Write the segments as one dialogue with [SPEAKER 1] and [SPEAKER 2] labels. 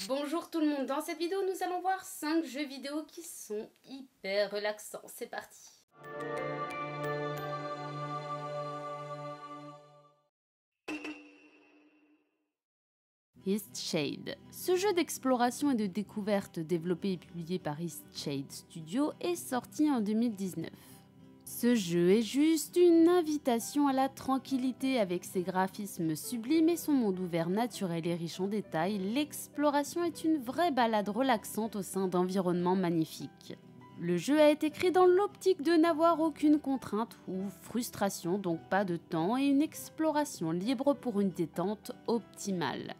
[SPEAKER 1] Bonjour tout le monde, dans cette vidéo nous allons voir 5 jeux vidéo qui sont hyper relaxants, c'est parti. Eastshade. Ce jeu d'exploration et de découverte développé et publié par Eastshade Studio est sorti en 2019. Ce jeu est juste une invitation à la tranquillité avec ses graphismes sublimes et son monde ouvert naturel et riche en détails. L'exploration est une vraie balade relaxante au sein d'environnements magnifiques. Le jeu a été créé dans l'optique de n'avoir aucune contrainte ou frustration, donc pas de temps et une exploration libre pour une détente optimale.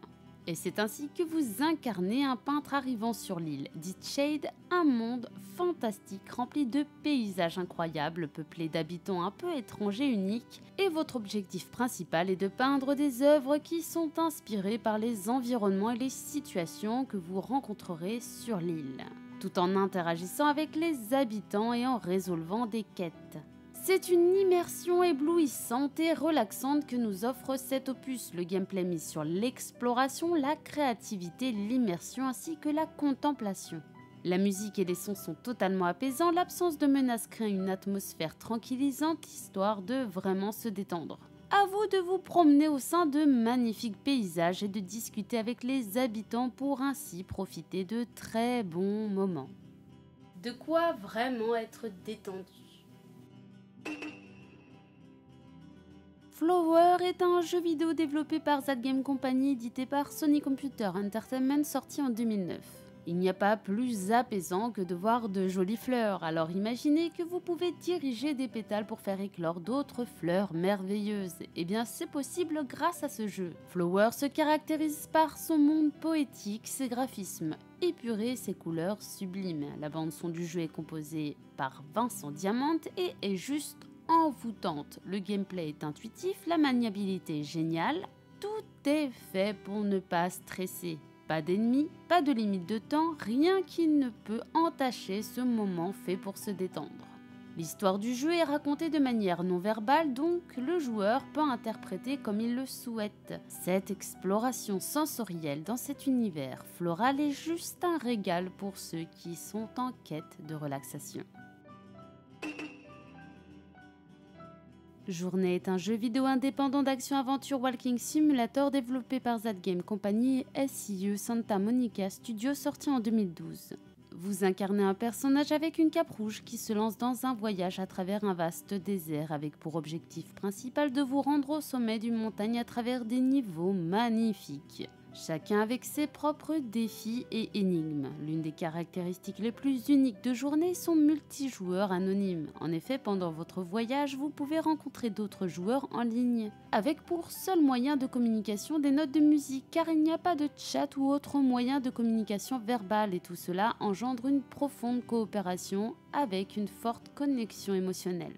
[SPEAKER 1] Et c'est ainsi que vous incarnez un peintre arrivant sur l'île d'Eastshade, un monde fantastique rempli de paysages incroyables, peuplé d'habitants un peu étrangers uniques, et votre objectif principal est de peindre des œuvres qui sont inspirées par les environnements et les situations que vous rencontrerez sur l'île, tout en interagissant avec les habitants et en résolvant des quêtes. C'est une immersion éblouissante et relaxante que nous offre cet opus. Le gameplay mise sur l'exploration, la créativité, l'immersion ainsi que la contemplation. La musique et les sons sont totalement apaisants, l'absence de menaces crée une atmosphère tranquillisante, histoire de vraiment se détendre. À vous de vous promener au sein de magnifiques paysages et de discuter avec les habitants pour ainsi profiter de très bons moments. De quoi vraiment être détendu. Flower est un jeu vidéo développé par That Game Company, édité par Sony Computer Entertainment, sorti en 2009. Il n'y a pas plus apaisant que de voir de jolies fleurs, alors imaginez que vous pouvez diriger des pétales pour faire éclore d'autres fleurs merveilleuses. Eh bien c'est possible grâce à ce jeu. Flower se caractérise par son monde poétique, ses graphismes épurés, ses couleurs sublimes. La bande son du jeu est composée par Vincent Diamante et est juste envoûtante. Le gameplay est intuitif, la maniabilité est géniale, tout est fait pour ne pas stresser. Pas d'ennemis, pas de limite de temps, rien qui ne peut entacher ce moment fait pour se détendre. L'histoire du jeu est racontée de manière non verbale, donc le joueur peut interpréter comme il le souhaite. Cette exploration sensorielle dans cet univers floral est juste un régal pour ceux qui sont en quête de relaxation. Journée est un jeu vidéo indépendant d'action-aventure Walking Simulator développé par That Game Company et SIE Santa Monica Studio, sorti en 2012. Vous incarnez un personnage avec une cape rouge qui se lance dans un voyage à travers un vaste désert avec pour objectif principal de vous rendre au sommet d'une montagne à travers des niveaux magnifiques. Chacun avec ses propres défis et énigmes. L'une des caractéristiques les plus uniques de Journée est son multijoueur anonyme. En effet, pendant votre voyage, vous pouvez rencontrer d'autres joueurs en ligne, avec pour seul moyen de communication des notes de musique, car il n'y a pas de chat ou autre moyen de communication verbale, et tout cela engendre une profonde coopération avec une forte connexion émotionnelle.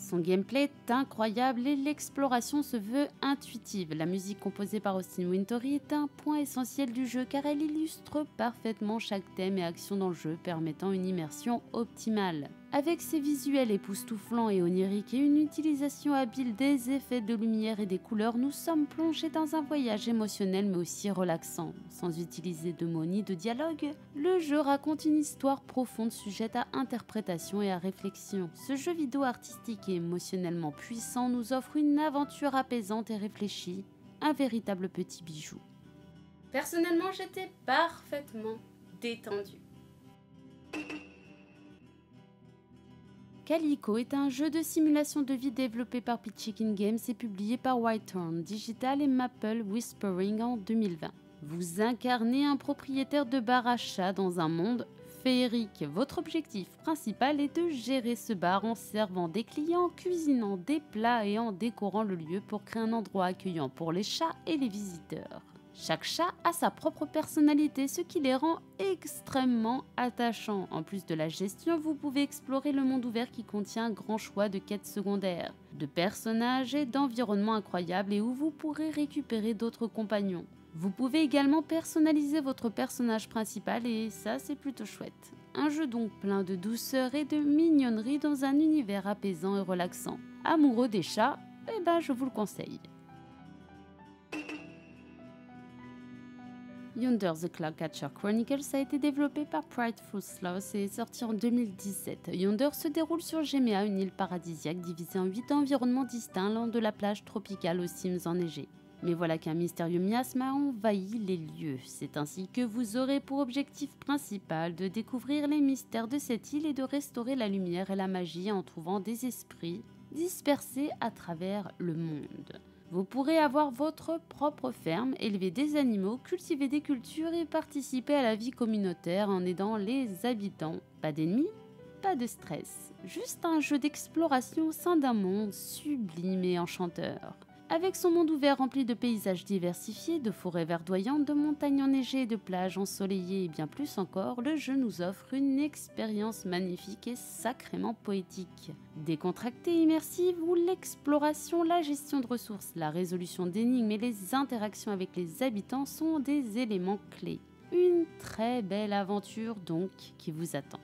[SPEAKER 1] Son gameplay est incroyable et l'exploration se veut intuitive. La musique composée par Austin Wintory est un point essentiel du jeu car elle illustre parfaitement chaque thème et action dans le jeu, permettant une immersion optimale. Avec ses visuels époustouflants et oniriques et une utilisation habile des effets de lumière et des couleurs, nous sommes plongés dans un voyage émotionnel mais aussi relaxant. Sans utiliser de mots ni de dialogue, le jeu raconte une histoire profonde sujette à interprétation et à réflexion. Ce jeu vidéo artistique et émotionnellement puissant nous offre une aventure apaisante et réfléchie, un véritable petit bijou. Personnellement, j'étais parfaitement détendue. Calico est un jeu de simulation de vie développé par Peach Chicken Games et publié par Whitehorn Digital et Maple Whispering en 2020. Vous incarnez un propriétaire de bar à chat dans un monde féerique. Votre objectif principal est de gérer ce bar en servant des clients, en cuisinant des plats et en décorant le lieu pour créer un endroit accueillant pour les chats et les visiteurs. Chaque chat a sa propre personnalité, ce qui les rend extrêmement attachants. En plus de la gestion, vous pouvez explorer le monde ouvert qui contient un grand choix de quêtes secondaires, de personnages et d'environnements incroyables et où vous pourrez récupérer d'autres compagnons. Vous pouvez également personnaliser votre personnage principal et ça c'est plutôt chouette. Un jeu donc plein de douceur et de mignonnerie dans un univers apaisant et relaxant. Amoureux des chats, je vous le conseille. Yonder the Cloudcatcher Chronicles a été développé par Prideful Sloth et est sorti en 2017. Yonder se déroule sur Gemea, une île paradisiaque divisée en 8 environnements distincts allant de la plage tropicale aux cimes enneigées. Mais voilà qu'un mystérieux miasme a envahi les lieux. C'est ainsi que vous aurez pour objectif principal de découvrir les mystères de cette île et de restaurer la lumière et la magie en trouvant des esprits dispersés à travers le monde. Vous pourrez avoir votre propre ferme, élever des animaux, cultiver des cultures et participer à la vie communautaire en aidant les habitants. Pas d'ennemis, pas de stress, juste un jeu d'exploration au sein d'un monde sublime et enchanteur. Avec son monde ouvert rempli de paysages diversifiés, de forêts verdoyantes, de montagnes enneigées, de plages ensoleillées et bien plus encore, le jeu nous offre une expérience magnifique et sacrément poétique. Décontractée, immersive, où l'exploration, la gestion de ressources, la résolution d'énigmes et les interactions avec les habitants sont des éléments clés. Une très belle aventure donc qui vous attend.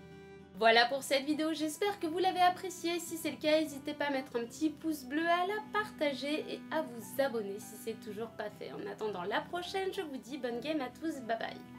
[SPEAKER 1] Voilà pour cette vidéo, j'espère que vous l'avez appréciée. Si c'est le cas, n'hésitez pas à mettre un petit pouce bleu, à la partager et à vous abonner si c'est toujours pas fait. En attendant la prochaine, je vous dis bonne game à tous, bye bye.